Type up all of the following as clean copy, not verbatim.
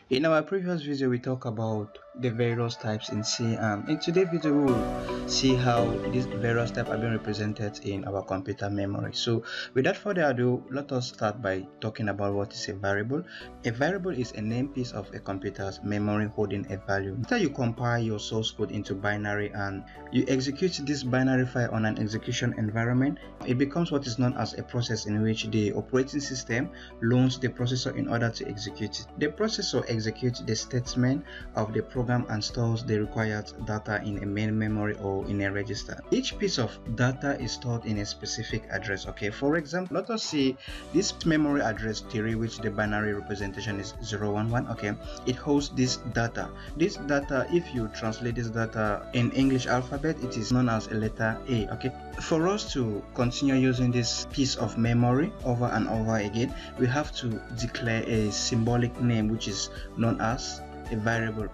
In our previous video, we talked about the various types in C, and in today's video, we will see how these various types are being represented in our computer memory. So, without further ado, let us start by talking about what is a variable. A variable is a named piece of a computer's memory holding a value. After you compile your source code into binary and you execute this binary file on an execution environment, it becomes what is known as a process in which the operating system loans the processor in order to execute it. The processor executes the statement of the program and stores the required data in a main memory or in a register. Each piece of data is stored in a specific address. Okay, for example, let us see this memory address 3, which the binary representation is 011. Okay, it holds this data. This data, if you translate this data in English alphabet, it is known as a letter A. Okay, for us to continue using this piece of memory over and over again, we have to declare a symbolic name which is known as a variable.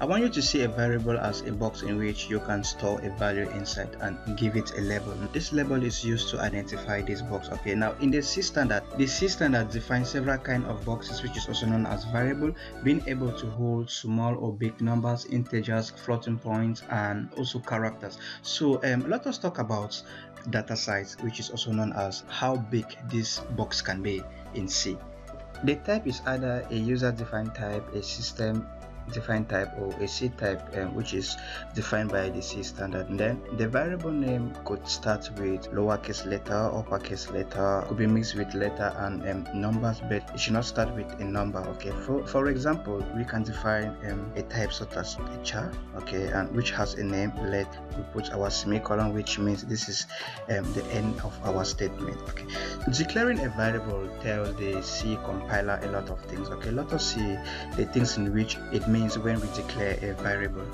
I want you to see a variable as a box in which you can store a value inside and give it a label. This label is used to identify this box. Okay, now in the C standard defines several kinds of boxes, which is also known as variable, being able to hold small or big numbers, integers, floating points, and also characters. So let us talk about data size, which is also known as how big this box can be in C. The type is either a user-defined type, a system-defined type, or a C type, which is defined by the C standard. And then the variable name could start with lowercase letter, uppercase letter, could be mixed with letter and numbers, but it should not start with a number. Okay, for example, we can define a type such as a char, okay, and which has a name. Let we put our semicolon, which means this is the end of our statement. Okay, declaring a variable tells the C compiler a lot of things. Okay, let us see the things in which it means when we declare a variable.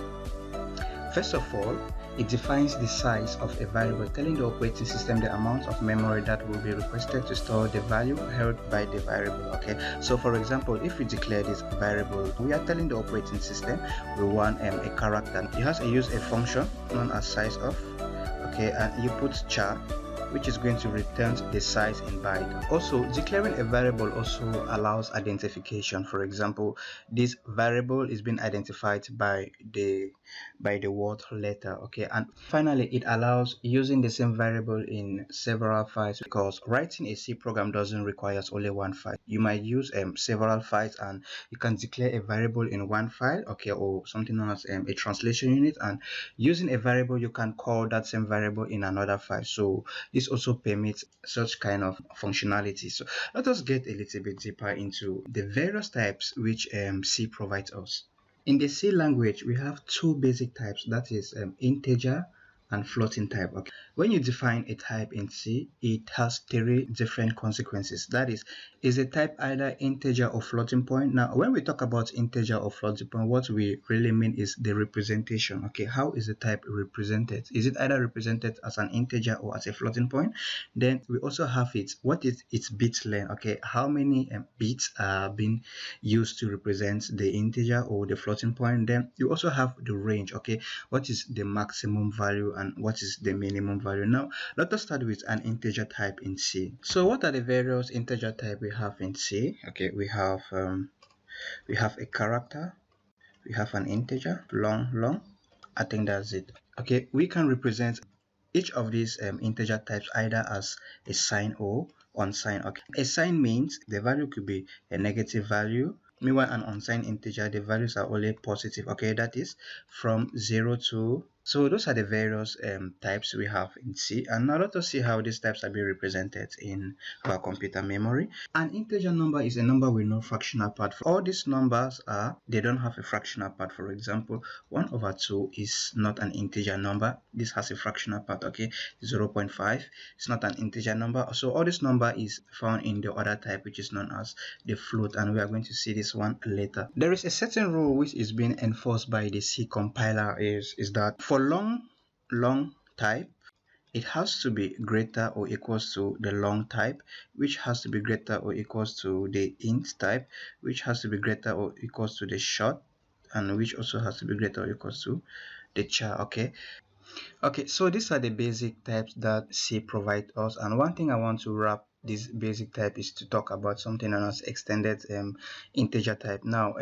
First of all, it defines the size of a variable, telling the operating system the amount of memory that will be requested to store the value held by the variable. Okay, so for example, if we declare this variable, we are telling the operating system we want a character. It has use a function known as size of. Okay, and you put char, which is going to return the size in byte. Also, declaring a variable also allows identification. For example, this variable is being identified by the word letter. Okay, and finally, it allows using the same variable in several files, because writing a C program doesn't require only one file. You might use several files, and you can declare a variable in one file, okay, or something known as a translation unit, and using a variable you can call that same variable in another file. So this also permits such kind of functionality. So let us get a little bit deeper into the various types which C provides us. In the C language, we have two basic types, that is integer and floating type. Okay, when you define a type in C, it has three different consequences. That is a type either integer or floating point. Now, when we talk about integer or floating point, what we really mean is the representation. Okay, how is the type represented? Is it either represented as an integer or as a floating point? Then we also have what is its bit length? Okay, how many bits are being used to represent the integer or the floating point? Then you also have the range. Okay, what is the maximum value and what is the minimum value? Now let us start with an integer type in C. So what are the various integer type we have in C? Okay, we have a character, we have an integer, long. I think that's it. Okay, we can represent each of these integer types either as a sign or unsigned. Okay, a sign means the value could be a negative value. Meanwhile, an unsigned integer, the values are only positive. Okay, that is from 0 to. So those are the various types we have in C. And now let us see how these types are being represented in our computer memory. An integer number is a number with no fractional part. All these numbers they don't have a fractional part. For example, 1 over 2 is not an integer number. This has a fractional part. Okay, 0.5 is not an integer number. So all this number is found in the other type, which is known as the float, and we are going to see this one later. There is a certain rule which is being enforced by the C compiler is that for long type, it has to be greater or equals to the long type, which has to be greater or equals to the int type, which has to be greater or equals to the short, and which also has to be greater or equals to the char. Okay, so these are the basic types that C provides us, and one thing I want to wrap this basic type is to talk about something known as extended integer type. Now,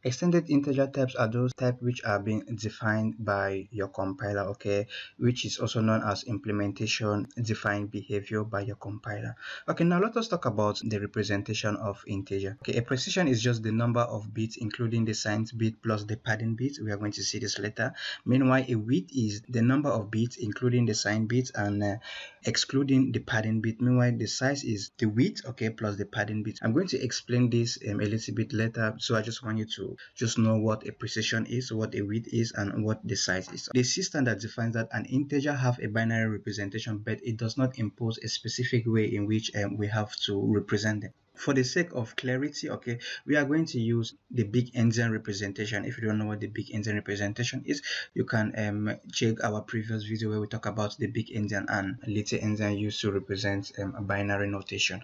extended integer types are those types which are being defined by your compiler, okay, which is also known as implementation defined behavior by your compiler. Okay, now let us talk about the representation of integer. Okay, a precision is just the number of bits including the signed bit plus the padding bit. We are going to see this later. Meanwhile, a width is the number of bits including the signed bits and excluding the padding bit. Meanwhile, the size is the width, okay, plus the padding bit. I'm going to explain this a little bit later, so I just want you to just know what a precision is, what a width is, and what the size is. The C standard defines that an integer have a binary representation, but it does not impose a specific way in which we have to represent them. For the sake of clarity, okay, we are going to use the big endian representation. If you don't know what the big endian representation is, you can check our previous video where we talk about the big endian and little endian used to represent a binary notation.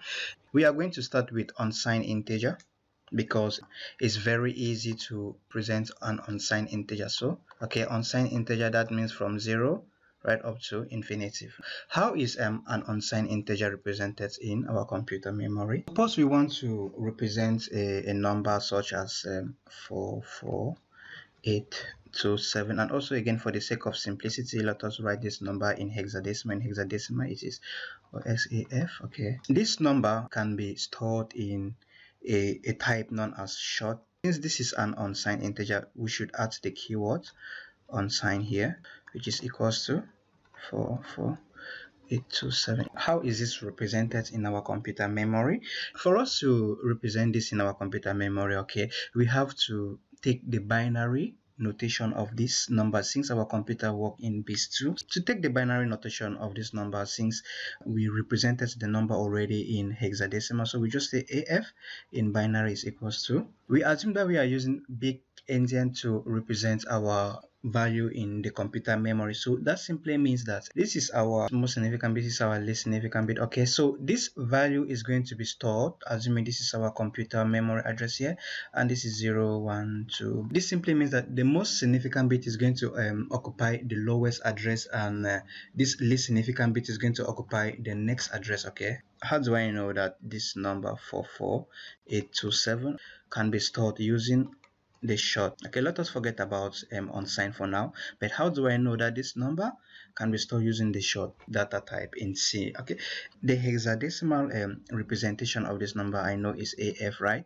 We are going to start with unsigned integer because it's very easy to present an unsigned integer. So, okay, unsigned integer, that means from 0 right up to infinity. How is an unsigned integer represented in our computer memory? Suppose we want to represent a number such as 44827, and also again for the sake of simplicity, let us write this number in hexadecimal. In hexadecimal it is SAF. Okay, this number can be stored in a type known as short. Since this is an unsigned integer, we should add the keyword unsigned here, which is equals to 44827. How is this represented in our computer memory? For us to represent this in our computer memory, okay, we have to take the binary notation of this number since our computer work in base 2. To take the binary notation of this number, since we represented the number already in hexadecimal, so we just say AF in binary is equals to, we assume that we are using big endian to represent our value in the computer memory. So that simply means that this is our most significant bit, this is our least significant bit. Okay, so this value is going to be stored, assuming this is our computer memory address here, and this is 0 1 2. This simply means that the most significant bit is going to occupy the lowest address, and this least significant bit is going to occupy the next address. Okay, how do I know that this number 44827 can be stored using the short? Okay, let us forget about unsigned for now, but how do I know that this number can be stored using the short data type in C? Okay, the hexadecimal representation of this number I know is AF, right,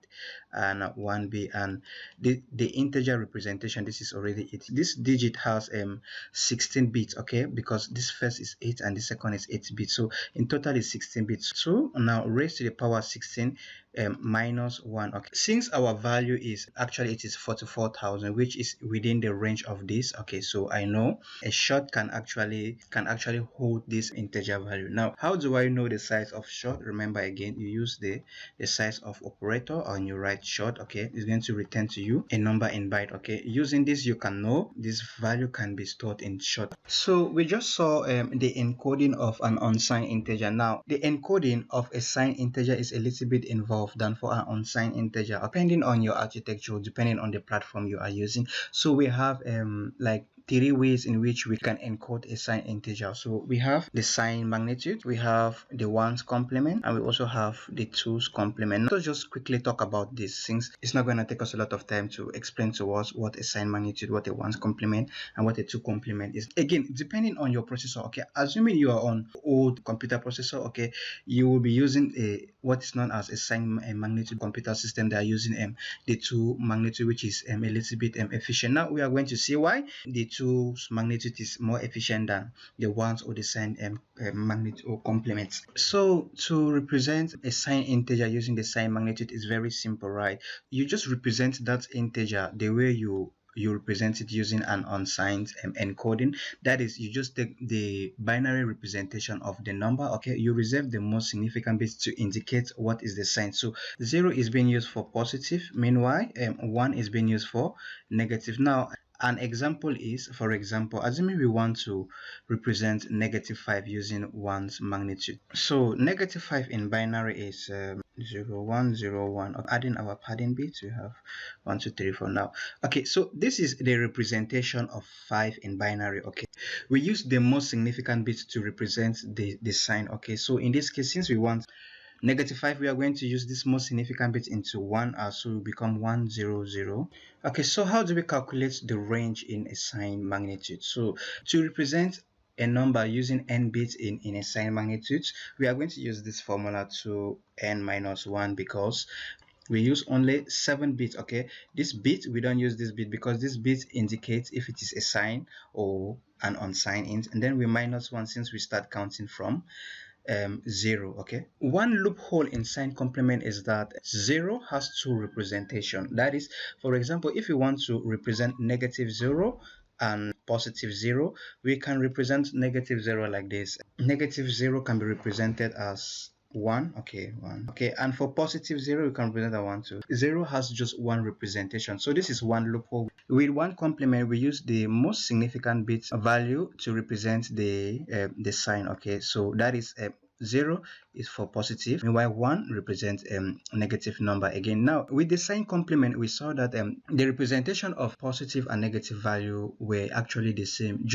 and 1B, and the integer representation, this is already it. This digit has 16 bits, okay, because this first is 8 and the second is 8 bits, so in total is 16 bits. So now raised to the power 16 minus 1. Okay, since our value is actually it is 44,000, which is within the range of this. Okay, so I know a short can actually hold this integer value. Now, how do I know the size of short? Remember again, you use the size of operator and you write short. Okay, it's going to return to you a number in byte. Okay, using this you can know this value can be stored in short. So we just saw the encoding of an unsigned integer. Now the encoding of a signed integer is a little bit involved than for an unsigned integer, depending on your architecture, depending on the platform you are using. So we have like 3 ways in which we can encode a signed integer. So we have the sign magnitude, we have the ones complement, and we also have the twos complement. Let's just quickly talk about this, since it's not going to take us a lot of time to explain to us what a sign magnitude, what a ones complement, and what a two complement is. Again, depending on your processor. Okay, assuming you are on old computer processor, okay, you will be using a what is known as a sign magnitude computer system. They are using the two magnitude, which is a little bit efficient. Now we are going to see why the two magnitude is more efficient than the ones or the sign magnitude or complements. So to represent a sign integer using the sign magnitude is very simple, right? You just represent that integer the way you represent it using an unsigned encoding. That is, you just take the binary representation of the number. Okay, you reserve the most significant bits to indicate what is the sign. So 0 is being used for positive, meanwhile 1 is being used for negative. Now an example is, for example, assuming we want to represent -5 using 1's magnitude. So -5 in binary is 0 1 0 1. Adding our padding bits, we have 1 2 3 4 now. Okay, so this is the representation of 5 in binary. Okay, we use the most significant bits to represent the sign. Okay, so in this case, since we want -5, we are going to use this most significant bit into 1, so it will become 1 0 0. Okay, so how do we calculate the range in a sign magnitude? So to represent a number using n bits in a sign magnitude, we are going to use this formula to n-1, because we use only 7 bits. Okay, this bit, we don't use this bit because this bit indicates if it is a sign or an unsigned int, and then we -1 since we start counting from 0. Okay, one loophole in sign complement is that 0 has two representation. That is, for example, if you want to represent -0 and +0, we can represent -0 like this. -0 can be represented as 1. Okay, 1. Okay, and for +0 you can represent that 1 too. 0 has just one representation, so this is one loophole. With one complement, we use the most significant bit value to represent the sign. Okay, so that is 0 is for positive, meanwhile 1 represents negative number again. Now with the sign complement, we saw that the representation of positive and negative value were actually the same.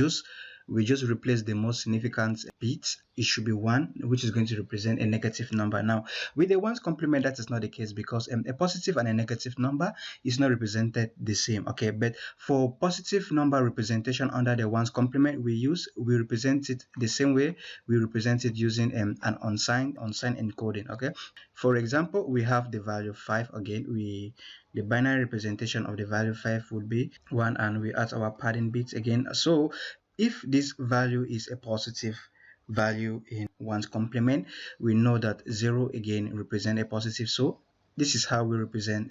We just replace the most significant bit. It should be 1, which is going to represent a negative number. Now with the ones complement, that is not the case, because a positive and a negative number is not represented the same. Okay, but for positive number representation under the ones complement, we represent it the same way we represent it using an unsigned encoding. Okay, for example, we have the value 5. Again, the binary representation of the value 5 would be 1, and we add our padding bits again. So if this value is a positive value in one's complement, we know that 0 again represent a positive. So this is how we represent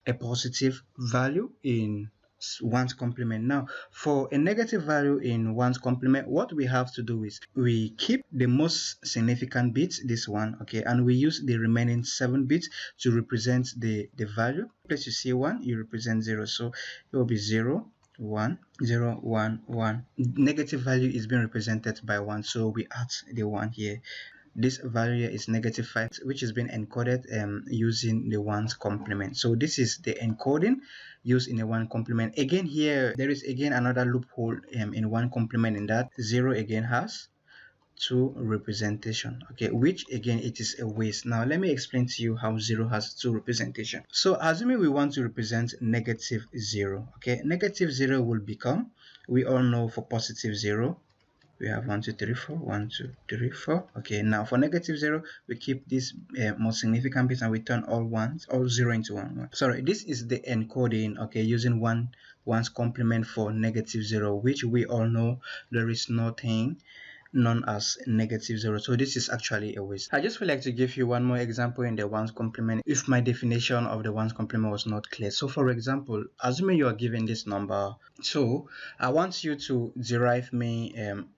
a positive value in one's complement. Now for a negative value in one's complement, what we have to do is we keep the most significant bits, this one, okay, and we use the remaining 7 bits to represent the value. Place you see 1, you represent 0, so it will be 0 1 0 1 1. Negative value is being represented by 1, so we add the 1 here. This value is -5, which is being encoded using the ones complement. So this is the encoding used in a one complement. Again, here there is again another loophole in one complement, in that 0 again has two representation. Okay, which again it is a waste. Now let me explain to you how 0 has two representation. So assuming we want to represent -0, okay, -0 will become, we all know for +0 we have 1 2 3 4 1 2 3 4. Okay, now for -0 we keep this most significant bits and we turn all 0 into 1. Sorry, this is the encoding, okay, using one's complement for -0, which we all know there is nothing known as -0, so this is actually a waste. I just would like to give you one more example in the ones complement if my definition of the ones complement was not clear. So for example, assuming you are given this number, so I want you to derive me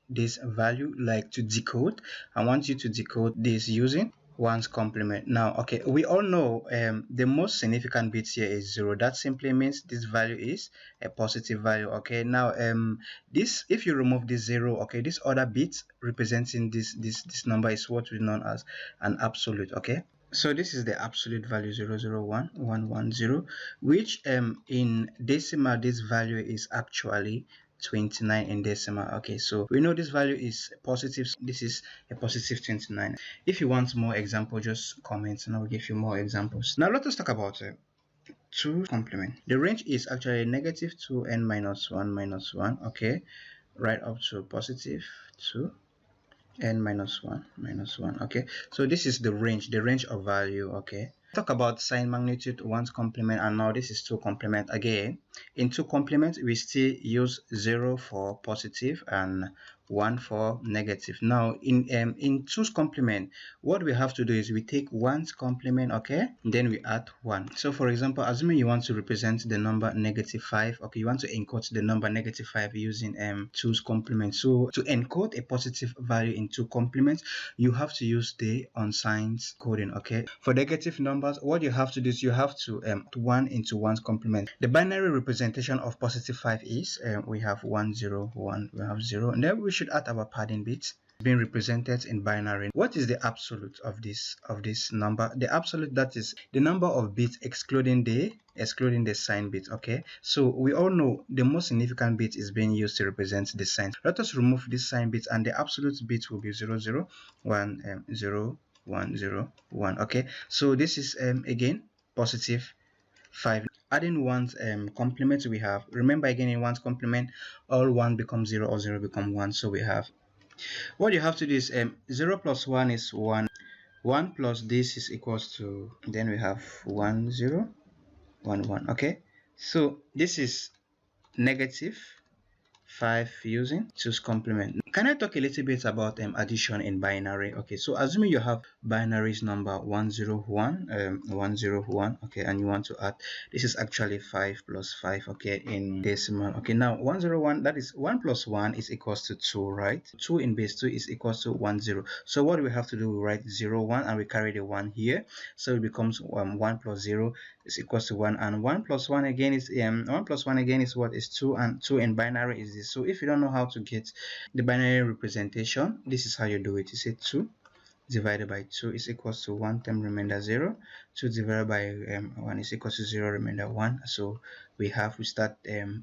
this value, like to decode. I want you to decode this using one's complement. Now okay, we all know the most significant bit here is 0. That simply means this value is a positive value. Okay, now this, if you remove this 0, okay, this other bit representing this number is what we know as an absolute. Okay, so this is the absolute value 001 110, which in decimal this value is actually 29 in decimal. Okay, so we know this value is positive, so this is a positive 29. If you want more example, just comment and I'll give you more examples. Now let us talk about 2 complement. The range is actually -2 n-1 okay, right up to +2 n-1 okay. So this is the range of value. Okay, talk about sign magnitude one's complement, and now this is 2 complement. Again, in 2 complement we still use 0 for positive and 1 for negative. Now in 2's complement, what we have to do is we take 1's complement, okay, then we add 1. So for example, assuming you want to represent the number -5, okay, you want to encode the number -5 using 2's complement. So to encode a positive value in 2 complements, you have to use the unsigned coding. Okay, for negative numbers, what you have to do is you have to 1 into 1's complement. The binary representation of +5 is we have 1 0 1, we have 0, and then we should add our padding bits being represented in binary. What is the absolute of this number? The absolute, that is the number of bits excluding the sign bit. Okay, so we all know the most significant bit is being used to represent the sign. Let us remove this sign bit and the absolute bit will be 0 0 1 0 1 0 1. Okay, so this is again positive 5. Adding one's complement, we have, remember again, in one's complement all 1 becomes 0 or 0 become 1. So we have, what you have to do is 0 plus 1 is 1. 1 plus this is equals to, then we have 1 0 1 1. Okay, so this is negative 5 using 2's complement. Can I talk a little bit about addition in binary? Okay, so assuming you have binaries number 101 101, okay, and you want to add, this is actually 5 plus 5, okay, in decimal. Okay, now 101, that is 1 plus 1 is equals to 2, right? 2 in base 2 is equals to 1 0. So what do we have to do? We write 0 1 and we carry the 1 here, so it becomes 1 plus 0 is equals to 1, and 1 plus 1 again is 1 plus 1 again is what? Is 2, and 2 in binary is this. So if you don't know how to get the binary representation, this is how you do it. You say 2 divided by 2 is equals to 1 term remainder 0. 2 divided by 1 is equals to 0 remainder 1. So we start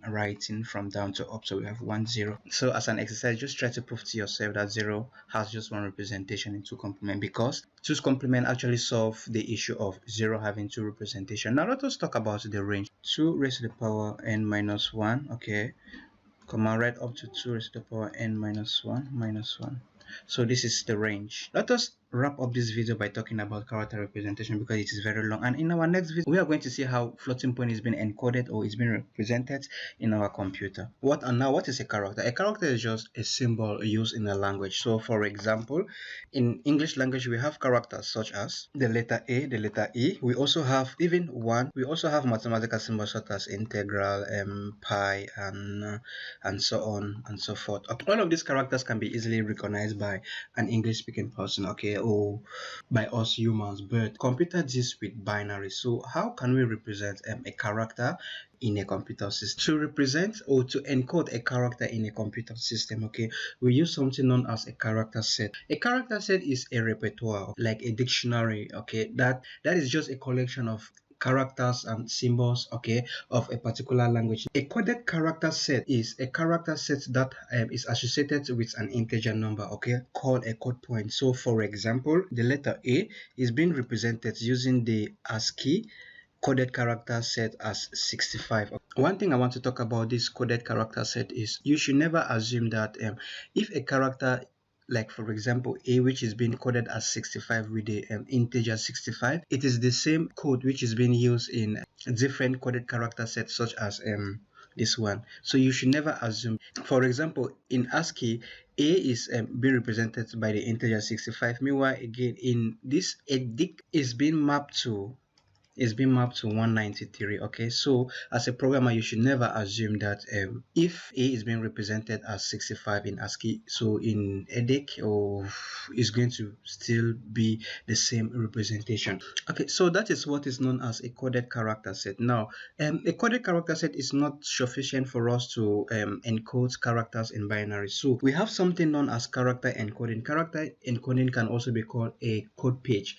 writing from down to up, so we have 1 0. So as an exercise, just try to prove to yourself that 0 has just one representation in 2 complement, because 2's complement actually solve the issue of 0 having 2 representation. Now let us talk about the range. 2 raised to the power n minus 1, okay, comma, right up to 2 raised to the power n minus 1 minus 1. So this is the range. Let us wrap up this video by talking about character representation, because it is very long, and in our next video we are going to see how floating point is being encoded or is being represented in our computer. What is a character? A character is just a symbol used in a language. So for example, in English language we have characters such as the letter A, the letter E. We also have even 1. We also have mathematical symbols such as integral, pi, and so on and so forth. Okay. All of these characters can be easily recognized by an English speaking person, okay, or by us humans, but computer deals with binary. So how can we represent a character in a computer system? To represent or to encode a character in a computer system, okay, we use something known as a character set. A character set is a repertoire, like a dictionary, okay, that is just a collection of characters and symbols, okay, of a particular language. A coded character set is a character set that is associated with an integer number, okay, called a code point. So for example, the letter A is being represented using the ASCII coded character set as 65. One thing I want to talk about this coded character set is you should never assume that if a character, like for example A, which is being coded as 65 with the integer 65, it is the same code which is being used in different coded character sets such as this one. So you should never assume. For example, in ASCII, A is being represented by the integer 65. Meanwhile, again in this, a dict is being mapped to 193. Okay, so as a programmer you should never assume that if A is being represented as 65 in ASCII, so in EDIC or is going to still be the same representation. Okay, so that is what is known as a coded character set. Now a coded character set is not sufficient for us to encode characters in binary, so we have something known as character encoding. Character encoding can also be called a code page.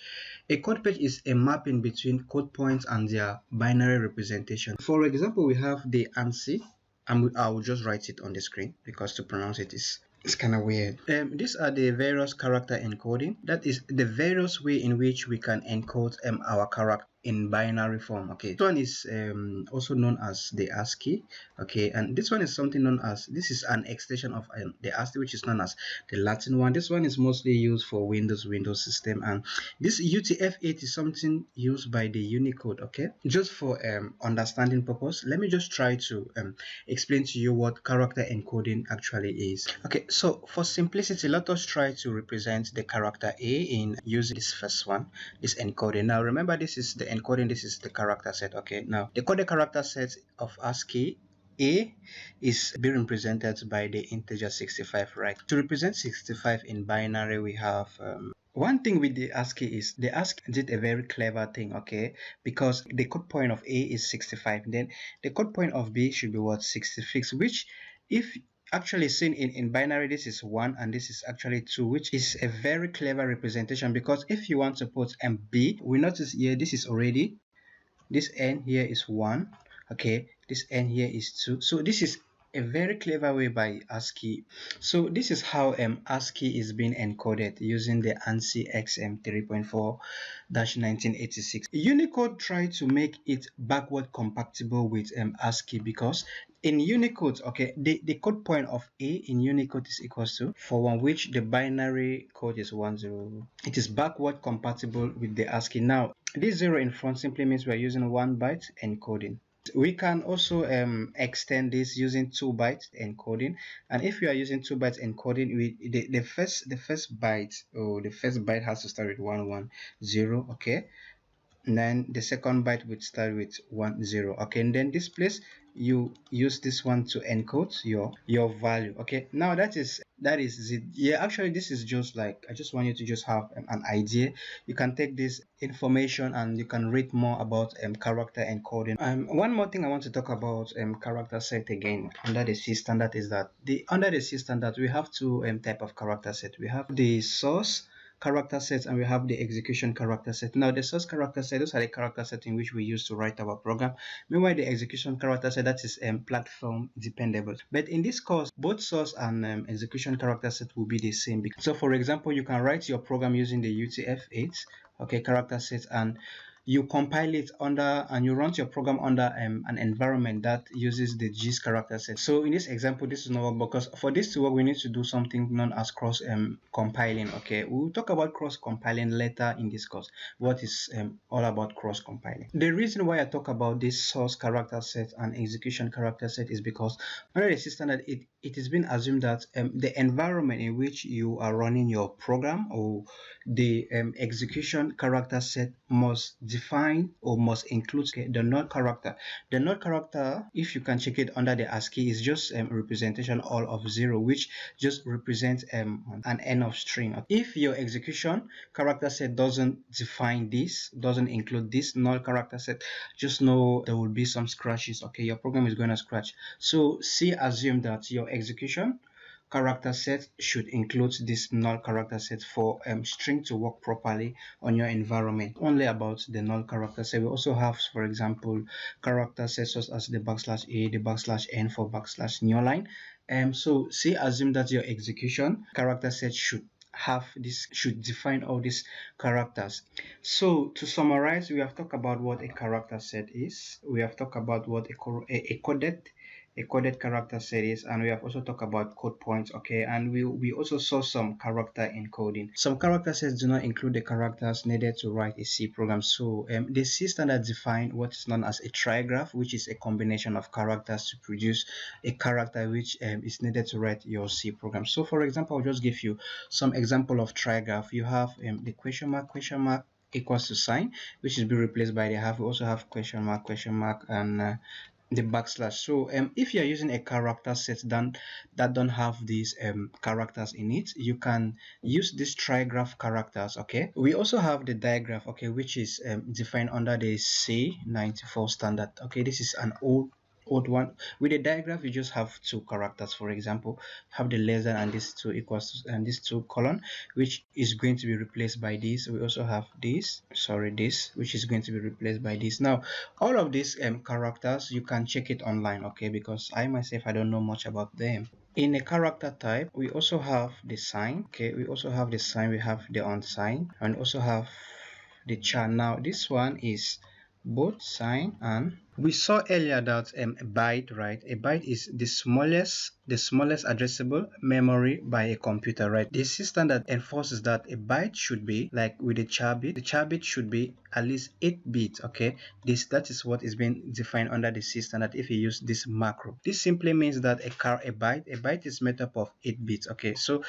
A code page is a mapping between code points and their binary representation. For example, we have the ANSI, and I will just write it on the screen because to pronounce it is kind of weird. These are the various character encoding. That is the various way in which we can encode our character in binary form. Okay, this one is also known as the ASCII. Okay, and this one is something known as, this is an extension of the ASCII, which is known as the Latin one. This one is mostly used for Windows system, and this UTF-8 is something used by the Unicode. Okay, just for understanding purpose, let me just try to explain to you what character encoding actually is. Okay, so for simplicity, let us try to represent the character A in using this first one, this encoding. Now remember, this is the encoding, this is the character set. Okay, now the coded character set of ASCII, A is being represented by the integer 65, right? To represent 65 in binary, we have one thing with the ASCII is the ASCII did a very clever thing, okay, because the code point of A is 65, then the code point of B should be what? 66, which if actually seen in binary, this is 1 and this is actually 2, which is a very clever representation, because if you want to put B, we notice here this is already, this n here is 1, okay, this n here is 2, so this is a very clever way by ASCII. So this is how ASCII is being encoded using the ANSI XM 3.4-1986. Unicode tried to make it backward compatible with ASCII because in Unicode, okay, the code point of A in Unicode is equals to 41, which the binary code is 10. It is backward compatible with the ASCII. Now, this 0 in front simply means we're using 1 byte encoding. We can also extend this using 2 bytes encoding, and if you are using 2 bytes encoding, the first byte, or the first byte has to start with 110, okay, and then the second byte would start with 10, okay, and then this place you use this one to encode your value. Okay, now that is it. Yeah, actually this is just like, I just want you to just have an idea. You can take this information and you can read more about character encoding. One more thing I want to talk about character set again under the C standard is that under the C standard we have two type of character set. We have the source character set and we have the execution character set. Now the source character set, those are the character set in which we use to write our program. Meanwhile the execution character set, that is platform dependable. But in this course, both source and execution character set will be the same. So for example, you can write your program using the UTF-8, okay, character set, and you compile it under, and you run your program under an environment that uses the GIS character set. So in this example, this is not work, because for this to work, we need to do something known as cross compiling. Okay, we'll talk about cross compiling later in this course. What is all about cross compiling? The reason why I talk about this source character set and execution character set is because under the system that it has been assumed that the environment in which you are running your program, or the execution character set, must define or must include the node character. The node character, if you can check it under the ASCII, is just a representation all of 0, which just represents an end of string. If your execution character set doesn't define this, doesn't include this node character set, just know there will be some scratches. Okay, your program is going to scratch. So C assume that your execution character set should include this null character set for string to work properly on your environment. Only about the null character set. We also have, for example, character sets such as the \a, the \n for \newline. So say assume that your execution character set should define all these characters. So to summarize, we have talked about what a character set is. We have talked about what a coded character set is, and we have also talked about code points. Okay, and we also saw some character encoding. Some character sets do not include the characters needed to write a C program. So the C standard define what is known as a trigraph, which is a combination of characters to produce a character which is needed to write your C program. So for example, I'll just give you some example of trigraph. You have the question mark equals to sign, which is being replaced by the half. We also have question mark, and the backslash. So if you're using a character set that don't have these characters in it, you can use these trigraph characters. Okay, we also have the digraph, okay, which is defined under the C94 standard. Okay, this is an old one. With a digraph, you just have two characters. For example, have the less than and this two equals to, and this two colon, which is going to be replaced by this. We also have this, which is going to be replaced by this. Now all of these characters, you can check it online, okay, because I myself, I don't know much about them. In a character type, we also have the sign. Okay, we also have the sign, we have the unsigned, and also have the char. Now this one is both sign, and we saw earlier that a byte, right? A byte is the smallest addressable memory by a computer, right? The system that enforces that a byte should be like with a char bit. The char bit should be at least 8 bits. Okay, that is what is being defined under the system that if you use this macro. This simply means that a byte is made up of 8 bits. Okay, so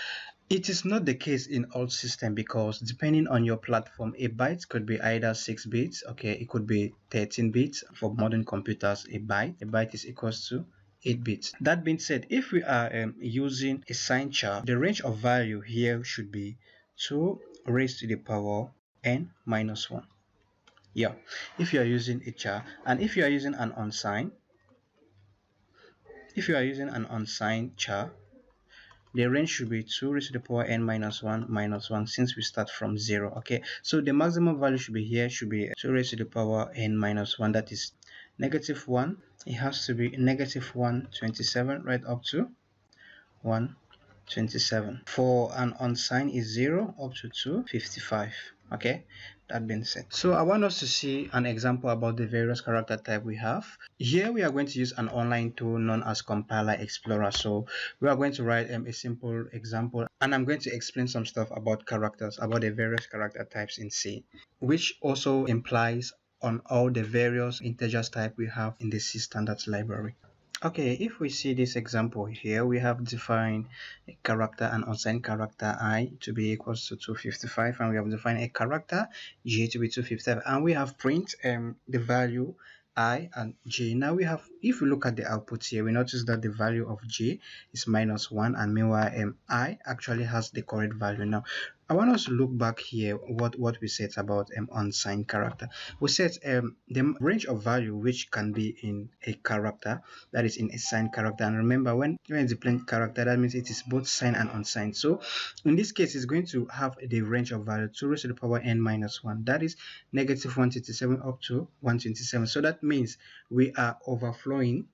it is not the case in all systems, because depending on your platform, a byte could be either 6 bits, okay, it could be 13 bits. For modern computers, a byte is equals to 8 bits. That being said, if we are using a sign char, the range of value here should be 2 raised to the power n minus 1. Yeah, if you are using a char, and if you are using an unsigned, char, the range should be 2 raised to the power n minus 1 since we start from 0. Okay, so the maximum value should be 2 raised to the power n minus 1, that is -1 it has to be negative 127 right up to 127. For an unsigned is 0 up to 255. Okay, that being said, so I want us to see an example about the various character type we have. Here we are going to use an online tool known as Compiler Explorer. So we are going to write a simple example, and I'm going to explain some stuff about characters, about the various character types in C, which also implies on all the various integers type we have in the C standards library. Okay, if we see this example here, we have defined a character and unsigned character I to be equals to 255, and we have defined a character J to be 255, and we have print the value I and J. Now we have, if we look at the output here, we notice that the value of J is -1, and meanwhile I actually has the correct value. Now I want us to look back here what we said about unsigned character. We said the range of value which can be in a character, that is in a signed character. And remember, when it's a plain character, that means it is both signed and unsigned. So in this case, it's going to have the range of value 2 raised to the power n minus 1, that is negative 127 up to 127. So that means we are overflowing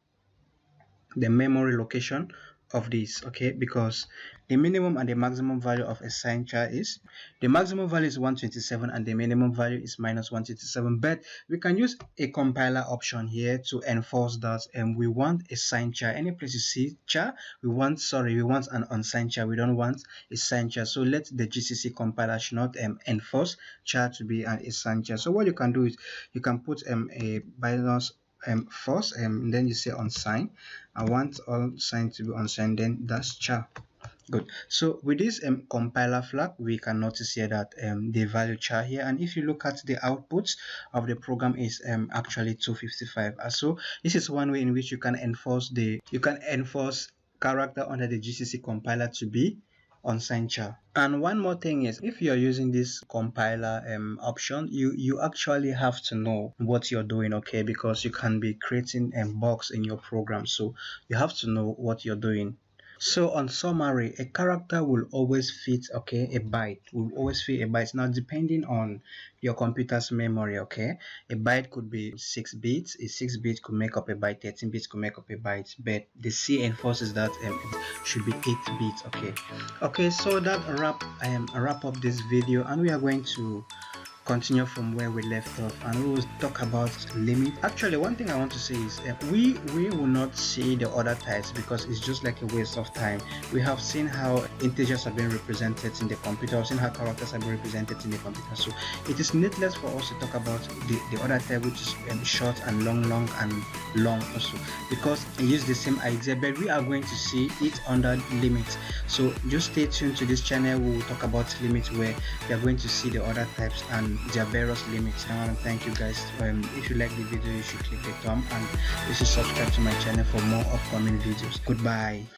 the memory location of this, okay, because the minimum and the maximum value of a signed char is, the maximum value is 127 and the minimum value is -127. But we can use a compiler option here to enforce that, and we want a signed char. Any place you see char, we want an unsigned char, we don't want a signed char. So let the GCC compiler should not enforce char to be a signed char. So what you can do is you can put a binary first, and then you say unsigned. I want all signed to be unsigned, then that's char. Good. So with this compiler flag, we can notice here that the value char here, and if you look at the output of the program is actually 255. So this is one way in which you can enforce character under the GCC compiler to be unsigned char. And one more thing is, if you're using this compiler option, you actually have to know what you're doing, okay, because you can be creating bugs in your program, so you have to know what you're doing. So on summary, a character will always fit, okay, a byte will always fit a byte. Now depending on your computer's memory, okay, a byte could be 6 bits, a 6 bit could make up a byte, 13 bits could make up a byte, but the C enforces that it should be 8 bits, okay. So that wrap up this video, and we are going to continue from where we left off, and we will talk about limit. Actually, one thing I want to say is we will not see the other types because it's just like a waste of time. We have seen how integers have been represented in the computer, we've seen how characters have been represented in the computer, so it is needless for us to talk about the other type, which is short and long and long also, because it uses the same idea, but we are going to see it under limit. So just stay tuned to this channel. We will talk about limit, where we are going to see the other types and their various limits. I want to thank you guys. If you like the video, you should click the thumb, and you should subscribe to my channel for more upcoming videos. Goodbye.